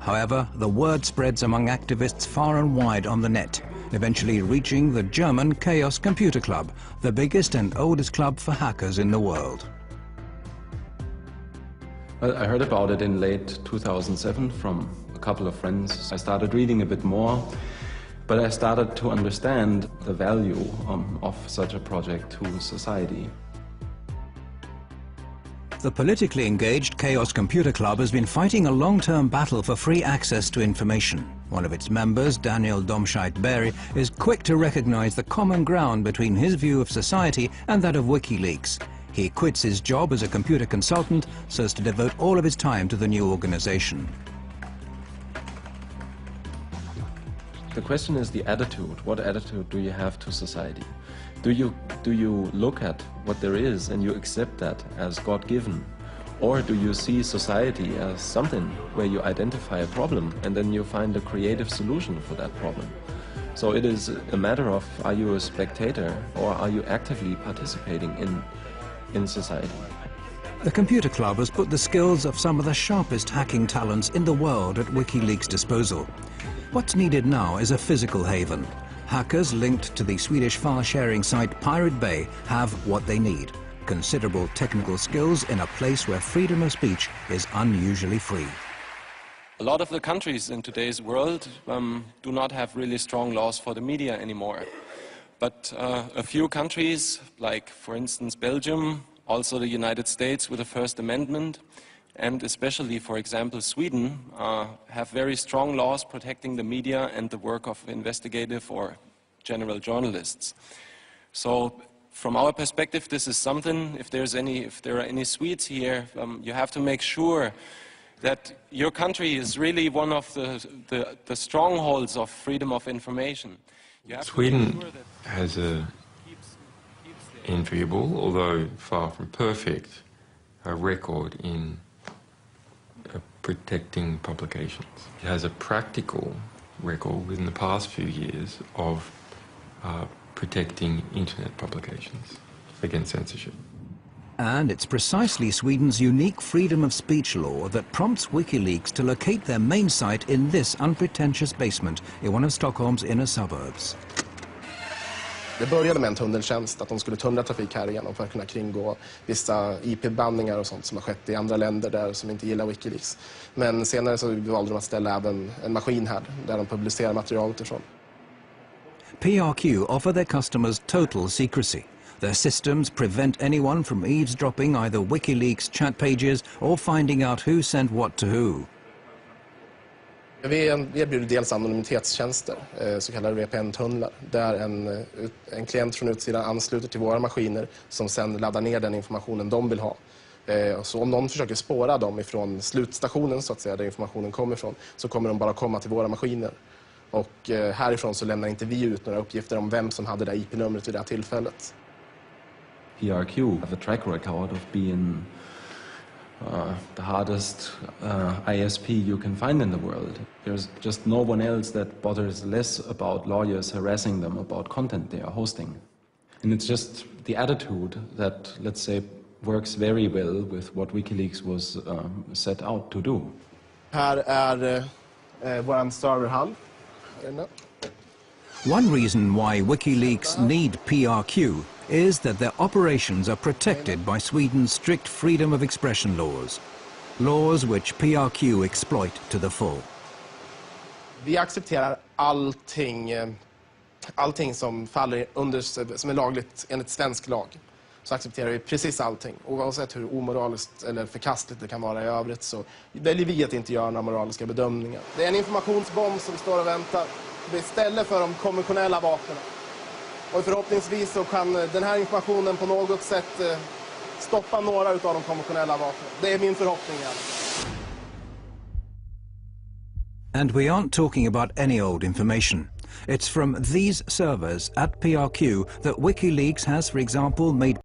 However, the word spreads among activists far and wide on the net, eventually reaching the German Chaos Computer Club, the biggest and oldest club for hackers in the world. Well, I heard about it in late 2007 from a couple of friends. I started reading a bit more, but I started to understand the value of such a project to society. The politically engaged Chaos Computer Club has been fighting a long-term battle for free access to information. One of its members, Daniel Domscheit-Berry, is quick to recognize the common ground between his view of society and that of Wikileaks. He quits his job as a computer consultant so as to devote all of his time to the new organization. The question is the attitude. What attitude do you have to society? Do you look at what there is and you accept that as God-given? Or do you see society as something where you identify a problem and then you find a creative solution for that problem? So it is a matter of, are you a spectator or are you actively participating in society? The Computer Club has put the skills of some of the sharpest hacking talents in the world at Wikileaks' disposal. What's needed now is a physical haven. Hackers linked to the Swedish file-sharing site Pirate Bay have what they need: considerable technical skills in a place where freedom of speech is unusually free. A lot of the countries in today's world do not have really strong laws for the media anymore. But a few countries, like for instance Belgium, also the United States with the First Amendment, and especially, for example, Sweden, have very strong laws protecting the media and the work of investigative or general journalists. So, from our perspective, this is something. If there are any Swedes here, you have to make sure that your country is really one of the strongholds of freedom of information. Sweden has an enviable, although far from perfect, record in protecting publications. It has a practical record within the past few years of protecting internet publications against censorship. And it's precisely Sweden's unique freedom of speech law that prompts Wikileaks to locate their main site in this unpretentious basement in one of Stockholm's inner suburbs. Det började med en tunneltjänst, att de skulle tunnla trafik här igenom för att kunna kringgå vissa IP-bandningar och sånt som har skett i andra länder där som inte gillar Wikileaks. Men senare så valde de att ställa även en maskin här där de publicerar material utifrån. PRQ offer their customers total secrecy. Their systems prevent anyone from eavesdropping either Wikileaks chat pages or finding out who sent what to who. Vi erbjuder dels anonymitetstjänster, så kallade VPN-tunnlar, där en klient från utsidan ansluter till våra maskiner som sedan laddar ner den informationen de vill ha. Så om någon försöker spåra dem ifrån slutstationen, så att säga, där informationen kommer ifrån, så kommer de bara komma till våra maskiner. Och härifrån så lämnar inte vi ut några uppgifter om vem som hade det IP-numret vid det här tillfället. PRQ have a track record of being the hardest ISP you can find in the world. There's just no one else that bothers less about lawyers harassing them about content they are hosting. And it's just the attitude that, let's say, works very well with what Wikileaks was set out to do. Här är vår serverhall. One reason why WikiLeaks need PRQ is that their operations are protected by Sweden's strict freedom of expression laws. Laws which PRQ exploit to the full. Vi accepterar allting som faller under, som är lagligt enligt svensk lag. Så accepterar vi precis allting. Oavsett hur omoraliskt eller förkastligt det kan vara i övrigt, så väljer vi att inte göra några moraliska bedömningar. Det är en informationsbomb som står och väntar istället för de konventionella vapnen. Och förhoppningsvis så kan den här informationen på något sätt stoppa några av de konventionella vapnen. Det är min förhoppning. And we aren't talking about any old information. It's from these servers at PRQ that WikiLeaks has, for example, made